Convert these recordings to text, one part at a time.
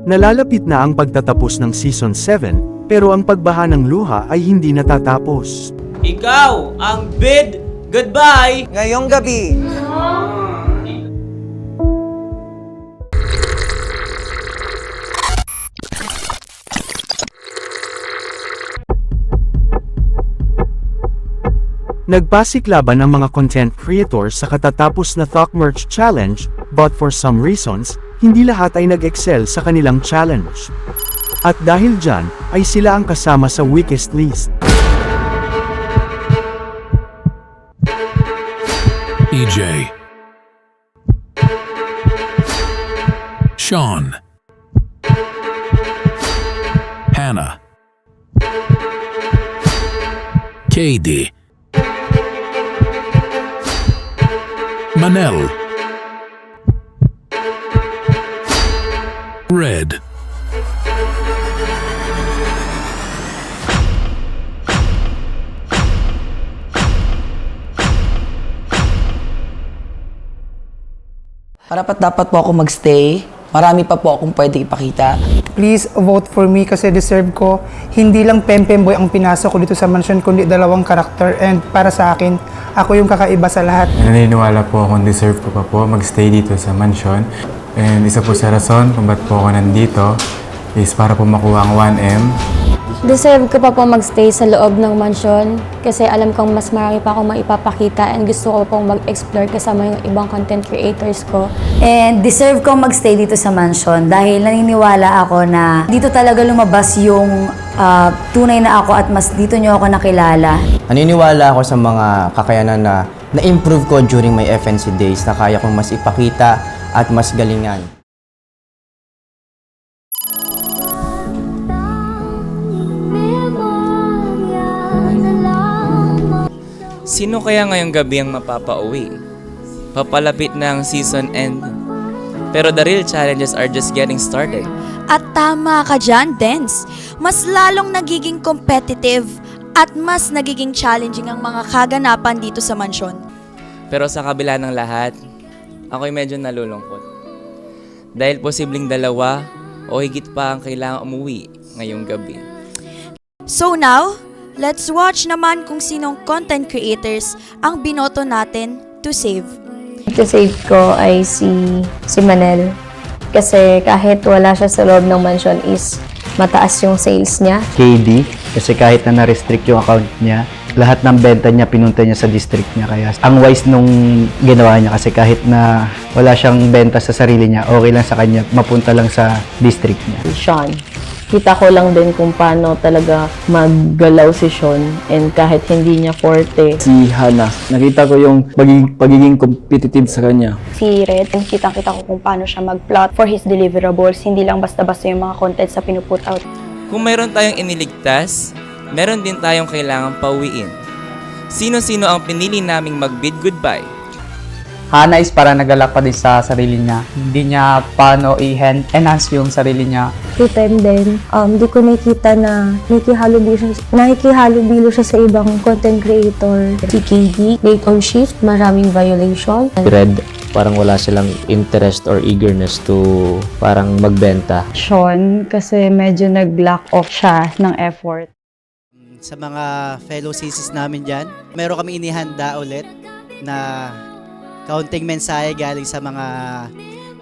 Nalalapit na ang pagtatapos ng Season 7, pero ang pagbaha ng luha ay hindi natatapos. Ikaw ang bid goodbye Ngayong gabi. Nagpasiklaban ang mga content creators sa katatapos na Thok Merch Challenge, but for some reasons, hindi lahat ay nag-excel sa kanilang challenge. At dahil dyan, ay sila ang kasama sa weakest list. EJ, Sean, Hannah, KD, Manel, Red, Dapat po ako magstay. Marami pa po akong pwede ipakita. Please vote for me kasi deserve ko. Hindi lang Pempem Boy ang pinasok ko dito sa mansion, kundi dalawang karakter. And para sa akin, ako yung kakaiba sa lahat. Naniniwala po akong deserve ko pa po magstay dito sa mansion. And isa po sa rason kung ba't po ako nandito is para po makuha ang 1M. Deserve ko pa po magstay sa loob ng mansion kasi alam kong mas marami pa akong maipapakita and gusto ko pong mag-explore kasama yung ibang content creators ko. And deserve kong magstay dito sa mansion dahil naniniwala ako na dito talaga lumabas yung tunay na ako at mas dito nyo ako nakilala. Naniniwala ako sa mga kakayanan na na-improve ko during my FNC days na kaya kong mas ipakita at mas galingan. Sino kaya ngayong gabi ang mapapauwi? Papalapit na ang season end. Pero the real challenges are just getting started. At tama ka dyan, Dens. Mas lalong nagiging competitive at mas nagiging challenging ang mga kaganapan dito sa mansyon. Pero sa kabila ng lahat, ako'y medyo nalulungkot. Dahil posibleng dalawa o higit pa ang kailangang umuwi ngayong gabi. So now, let's watch naman kung sinong content creators ang binoto natin to save. To save ko ay si Manel. Kasi kahit wala siya sa loob ng mansion is mataas yung sales niya. KD, kasi kahit na na-restrict yung account niya, lahat ng benta niya pinunta niya sa district niya. Kaya ang wise nung ginawa niya kasi kahit na wala siyang benta sa sarili niya, okay lang sa kanya, mapunta lang sa district niya. Sean. Kita ko lang din kung paano talaga maggalaw si Sean and kahit hindi niya forte. Si Hannah, nakita ko yung pagiging competitive sa kanya. Si Red, kita-kita ko kung paano siya mag-plot for his deliverables, hindi lang basta-basta yung mga content sa pinuput out. Kung mayroon tayong iniligtas, meron din tayong kailangang pauwiin. Sino-sino ang pinili naming mag-bid goodbye? Hannah is para nagalak pa din sa sarili niya. Hindi niya paano i-enhance yung sarili niya. Two time din, di ko nakita na nakikihalubilo siya sa ibang content creator. Si KD, late on shift, maraming violation. Red, parang wala silang interest or eagerness to parang magbenta. Sean, kasi medyo nag-lack off siya ng effort. Sa mga fellow sisis namin dyan, meron kami inihanda ulit na kaunting mensahe galing sa mga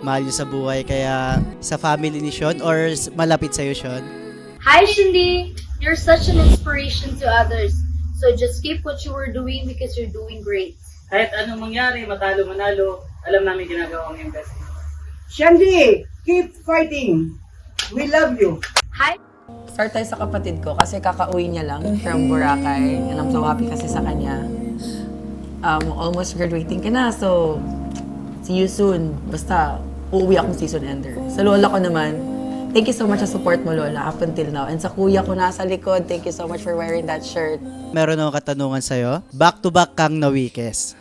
mahal nyo sa buhay. Kaya sa family ni Sean or malapit sa'yo, Sean. Hi, Shindy! You're such an inspiration to others. So just keep what you were doing because you're doing great. Kahit anong mangyari, matalo manalo, alam namin ginagawa mo yung best. Shandy, keep fighting. We love you. Hi! Start tayo sa kapatid ko kasi kakauwi niya lang from Boracay. And I'm so happy kasi sa kanya. Almost graduating ka na, so see you soon. Basta, uuwi akong season ender. Sa lola ko naman, thank you so much sa support mo, lola, up until now. And sa kuya ko nasa likod, thank you so much for wearing that shirt. Meron akong katanungan sa'yo. Back-to-back kang na-weakest.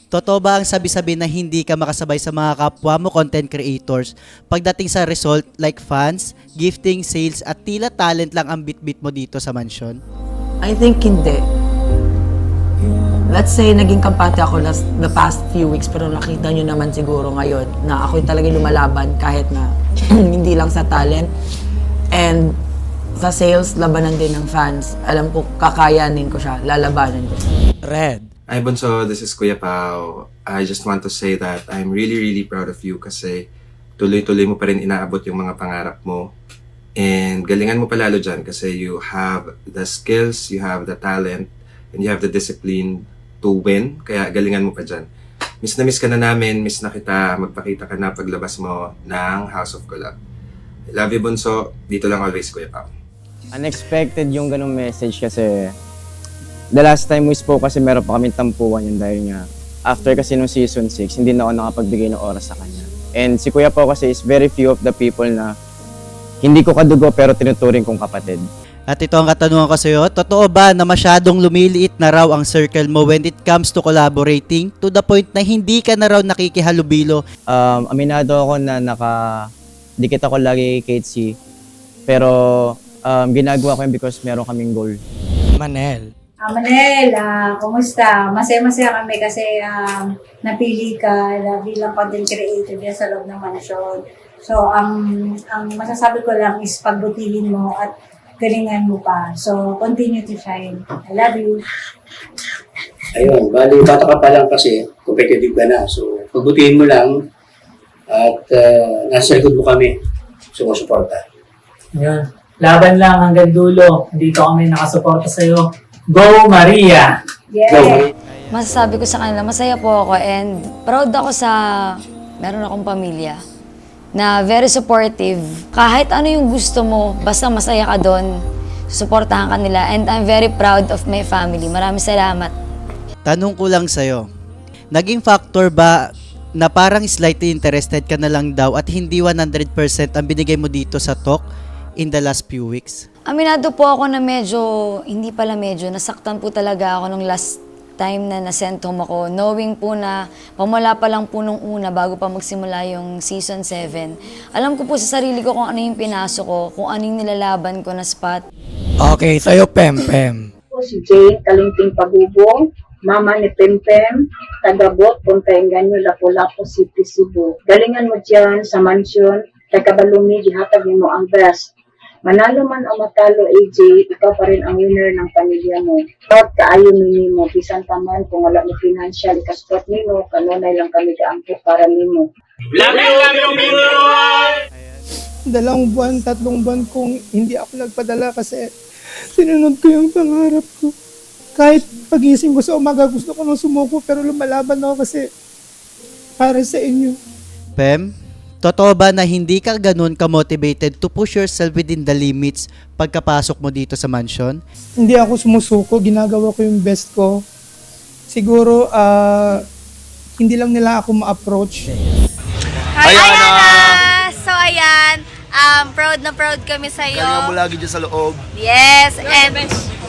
Totoo ba ang sabi-sabi na hindi ka makasabay sa mga kapwa mo content creators pagdating sa result like fans, gifting, sales, at tila talent lang ang bit-bit mo dito sa mansion? I think hindi. Let's say, naging kampante ako the past few weeks, pero nakita nyo naman siguro ngayon na ako'y talagang lumalaban kahit na Hindi lang sa talent. And sa sales, labanan din ng fans. Alam ko, kakayanin ko siya. Lalabanan ko siya. Red. Hi Bunso, this is Kuya Pao. I just want to say that I'm really proud of you kasi tuloy-tuloy mo pa rin inaabot yung mga pangarap mo. And galingan mo pa lalo dyan kasi you have the skills, you have the talent, and you have the discipline to win. Kaya galingan mo pa dyan. Miss na miss ka na namin, miss na kita, magpakita ka na paglabas mo ng House of Collab. I love you Bunso, dito lang always Kuya Pao. Unexpected yung ganung message kasi the last time we spoke kasi meron pa kaming tampuan yun dahil nga after kasi nung season 6, hindi na ako nakapagbigay ng oras sa kanya. And si Kuya Pao kasi is very few of the people na hindi ko kadugo pero tinuturing kong kapatid. At ito ang katanungan ko sa'yo, totoo ba na masyadong lumiliit na raw ang circle mo when it comes to collaborating to the point na hindi ka na raw nakikihalubilo? Aminado ako na dikit ako lagi kay Kate, pero ginagawa ko yun because meron kaming goal. Manel. Manel, kumusta? Masaya-masaya kami kasi napili ka bilang content creator din sa loob ng mansyon. So, ang masasabi ko lang is pagbutihin mo at galingan mo pa. So, continue to shine. I love you. Ayun, bali bata ka pa lang kasi, competitive ka na. So, pagbutihin mo lang at nasa likod mo kami. Sumusuporta. Ayun. Laban lang hanggang dulo. Dito kami nakasuporta sa'yo. Go Maria! Yeah. Masasabi ko sa kanila, masaya po ako and proud ako sa meron akong pamilya na very supportive. Kahit ano yung gusto mo, basta masaya ka doon, suportahan ka nila. And I'm very proud of my family. Maraming salamat. Tanong ko lang sa'yo, naging factor ba na parang slightly interested ka na lang daw at hindi 100% ang binigay mo dito sa talk in the last few weeks? Aminado po ako na nasaktan po talaga ako nung last time na na-send home ako, knowing po na pamula pa lang po nung una bago pa magsimula yung season 7. Alam ko po sa sarili ko kung ano yung pinasok ko, kung ano yung nilalaban ko na spot. Okay, sa'yo Pem. Si Jane Kalinting Pabubong, mama ni Pempem, tagabot, Puntaenganyo, Lapu-Lapu, City, Cebu. Galingan mo dyan sa mansyon, tagabalumi, dihatag mo ang best. Manalo man o matalo, AJ, ikaw pa rin ang winner ng pamilya mo. Proud kaayo mo, bisan pa man kung wala mo financial, ikaspot mo, kanunay lang kami kaangko para nimo. Love you! 2 buwan, 3 buwan kung hindi ako nagpadala kasi sinunod ko yung pangarap ko. Kahit pagising ko sa umaga, gusto ko nang sumuko pero lumalaban ako kasi para sa inyo. Pem, totoo ba na hindi ka ganun ka-motivated to push yourself within the limits pagkapasok mo dito sa mansion? Hindi ako sumusuko, ginagawa ko yung best ko. Siguro, hindi lang nila ako ma-approach. Hi, Ana! So, ayan, proud na proud kami sa'yo. Galingan mo lagi dyan sa loob. Yes, and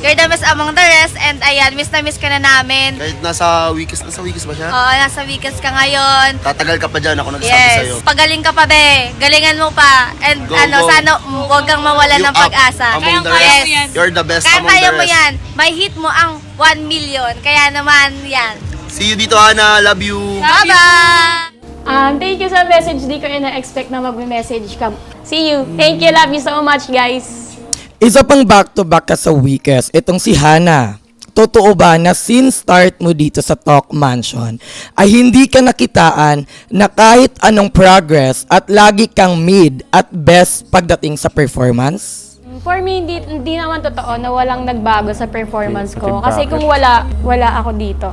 you're the best among the rest. And ayan, miss na miss ka na namin. Kahit nasa weekends ba siya? Oo, nasa weekends ka ngayon. Tatagal ka pa dyan, ako nagsabi Yes, sa'yo. pagaling ka pa be. Galingan mo pa. And Go, ano, go. sana huwag kang mawala ng pag-asa. Among the rest, you're the best among Kaya the mo rest. yan. May hit mo ang 1 million. Kaya naman yan. See you dito, Ana. Love you. Bye-bye! Thank you sa message. Di ko ina-expect na mag-message ka. See you. Thank you. Love you so much, guys. Isa pang back-to-back ka sa weakest, itong si Hana. Totoo ba na since start mo dito sa Talk Mansion, ay hindi ka nakitaan na kahit anong progress at lagi kang mid at best pagdating sa performance? For me, hindi naman totoo na walang nagbago sa performance ko. Kasi kung wala ako dito.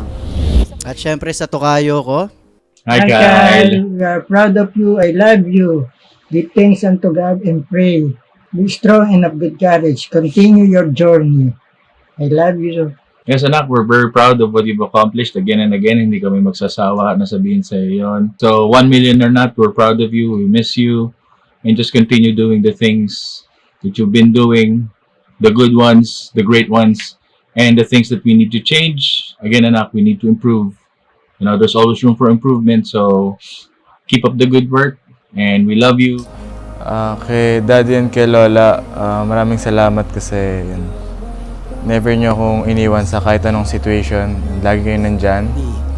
At syempre sa tukayo ko, Hi, Kyle. We are proud of you. I love you. Give thanks unto God and pray. Be strong and of good courage. Continue your journey. I love you. Yes, anak, we're very proud of what you've accomplished again and again. Hindi kami magsasawa na sabihin sa iyo yun. So, 1 million or not, we're proud of you. We miss you. And just continue doing the things that you've been doing. The good ones, the great ones, and the things that we need to change. Again, anak, we need to improve. You know, there's always room for improvement. So, keep up the good work. And we love you. Kay Daddy and kay Lola, maraming salamat kasi yun, never nyo akong iniwan sa kahit anong situation. Lagi kayo nandyan.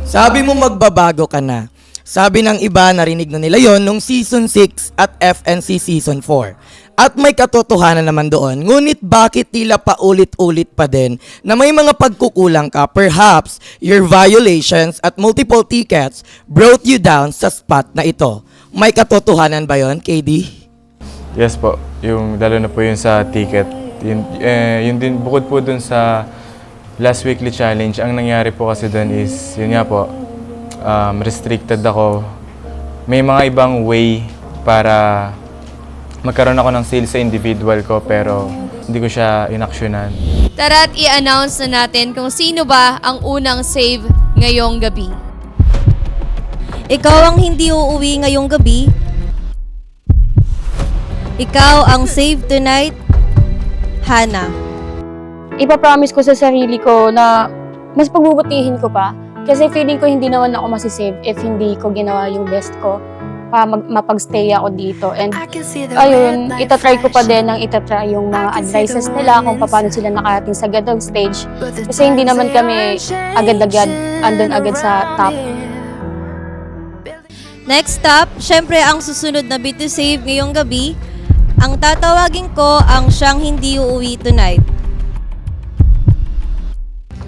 Sabi mo magbabago ka na. Sabi ng iba, narinig na nila yon nung Season 6 at FNC Season 4. At may katotohanan naman doon, ngunit bakit tila paulit-ulit pa din na may mga pagkukulang ka? Perhaps your violations at multiple tickets brought you down sa spot na ito. May katotohanan ba yon, KD? Yes po, yung lalo na po yun sa ticket. Yun din, bukod po dun sa last weekly challenge, ang nangyari po kasi dun is, yun nga po, restricted ako. May mga ibang way para magkaroon ako ng sale sa individual ko pero hindi ko siya inaksyonan. Tara't i-announce na natin kung sino ba ang unang save ngayong gabi. Ikaw ang hindi uuwi ngayong gabi. Ikaw ang save tonight, Hana. Ipapromise ko sa sarili ko na mas pagbubutihin ko pa. Kasi feeling ko hindi naman ako masisave if hindi ko ginawa yung best ko para mapag-stay ako dito. And ayun, itatry ko pa din ng itatry yung mga advices nila kung paano sila nakarating sa ganong stage. Kasi hindi naman kami agad-agad andun agad sa top. Next stop, syempre ang susunod na bit to save ngayong gabi, ang tatawagin ko ang siyang hindi uuwi tonight.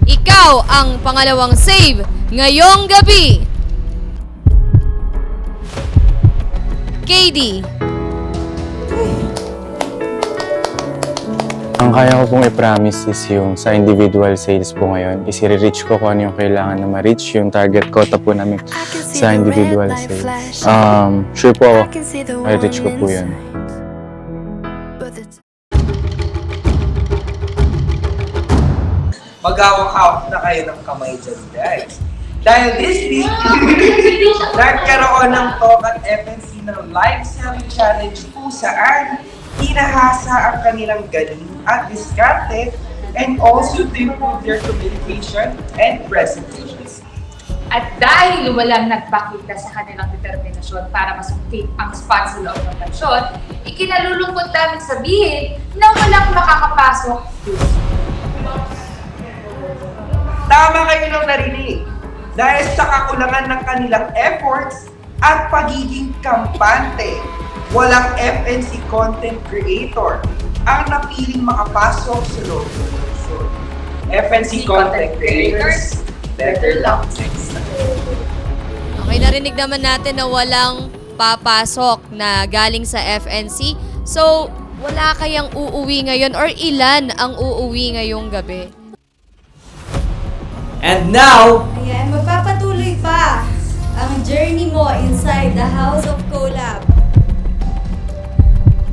Ikaw ang pangalawang save ngayong gabi. KD. Ang kaya ko pong i-promise is yung sa individual sales po ngayon, is i-reach ko kung ano yung kailangan na ma-reach, yung target quota po namin sa individual sales. Sure po ako, i-reach ko po yun. Mag-hawak na kayo ng kamay dyan, guys. Dahil this week, nagkaroon ng talk at FNC ng live selling challenge kung saan hinahasa ang kanilang galing at diskarte and also to improve their communication and presentations. At dahil walang nagpakita sa kanilang determinasyon para masungkit ang spot sa loob ng mansyon, ikinalulungkot namin sabihin na walang makakapasok. Tama kayo ng narinig. Dahil sa kakulangan ng kanilang efforts at pagiging kampante, walang FNC content creator ang napiling makapasok sa loob ng mansyon. FNC content creators, better luck next time. Okay, narinig naman natin na walang papasok na galing sa FNC. So, wala kayang uuwi ngayon or ilan ang uuwi ngayong gabi? And now, Ayan, magpapatuloy pa ang journey mo inside the House of Collab.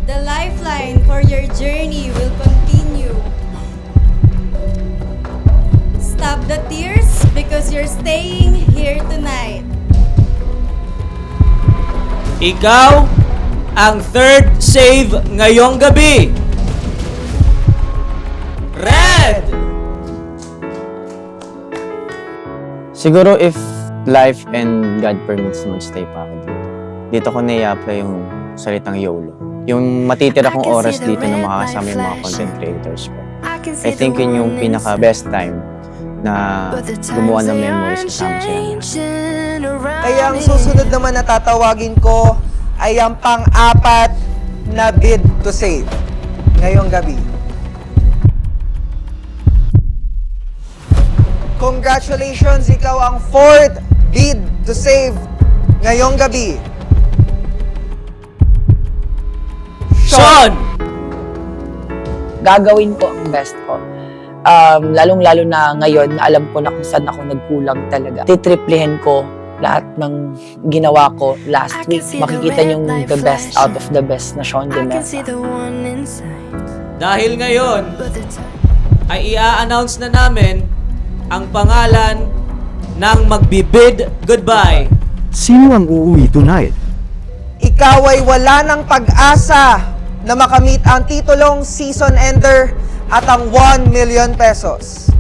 The lifeline for your journey will continue. Stop the tears because you're staying here tonight. ikaw ang third save ngayong gabi. Red! Siguro if life and God permits na magstay pa ako dito ko na-i-apply yung salitang YOLO. Yung matitira kong oras dito na makakasama yung mga content creators ko. I think yun yung pinaka-best time na gumawa ng memories kasama siya. Kaya ang susunod naman na tatawagin ko ay ang pang-apat na bid to save ngayong gabi. Congratulations, ikaw ang fourth bid to save ngayong gabi. Sean! Gagawin ko ang best ko. Lalong-lalo na ngayon, na alam ko na kung saan ako nagkulang talaga. Titriplihin ko lahat ng ginawa ko last week. Makikita yung the best out of the best na Sean De Mesa. Dahil ngayon, ay i-announce na namin ang pangalan ng magbibid goodbye. Sino ang uuwi tonight? Ikaw ay wala ng pag-asa na makamit ang titulong season ender at ang 1 million pesos.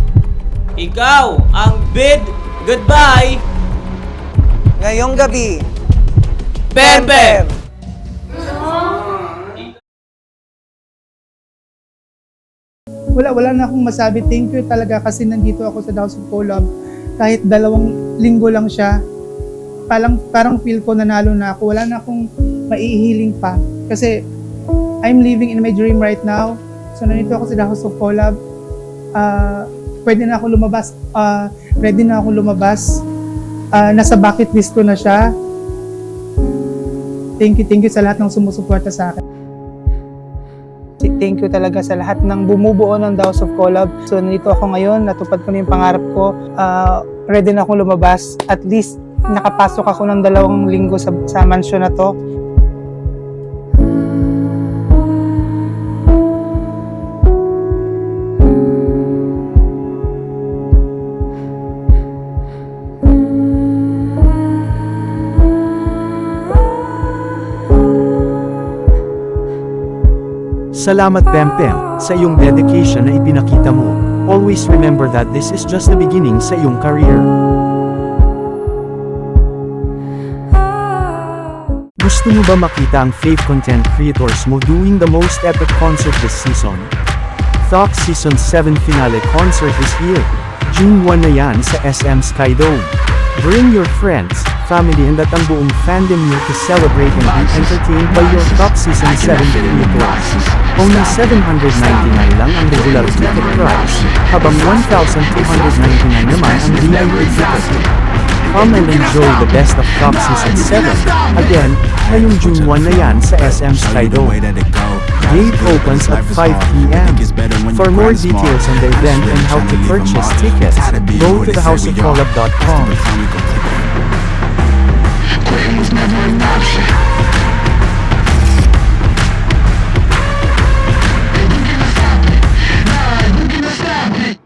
Ikaw ang bid goodbye ngayong gabi. Pempem! Wala na akong masabi. Thank you talaga kasi nandito ako sa House of Collab. Kahit 2 linggo lang siya, parang feel ko nanalo na ako. Wala na akong maihiling pa. Kasi I'm living in my dream right now. So nandito ako sa The House of Collab. Pwede na ako lumabas. Ready na ako lumabas. Nasa bucket list ko na siya. Thank you sa lahat ng sumusuporta sa akin. Thank you talaga sa lahat ng bumubuo ng The House of Collab. So nandito ako ngayon, natupad ko na yung pangarap ko. Ready na akong lumabas. At least nakapasok ako ng 2 linggo sa mansyon na to. Salamat Pempem, sa iyong dedication na ipinakita mo. Always remember that this is just the beginning sa iyong career. Gusto mo ba makita ang fave content creators mo doing the most epic concert this season? Thok Season 7 Finale Concert is here. June 1 na yan sa SM Skydome. Bring your friends, family and at ang buong fandom nyo to celebrate and be entertained by your Thok Season 7 creators. Only $799 lang ang regular ticket price, habang $1,299 naman ang VIP ticket. Come and enjoy the best of Thok Season 7. Again, ngayong June 1 na yan sa SM Skydome. Gate opens at 5 p.m. For more details on the event and how to purchase tickets, go to thehouseofcollab.com.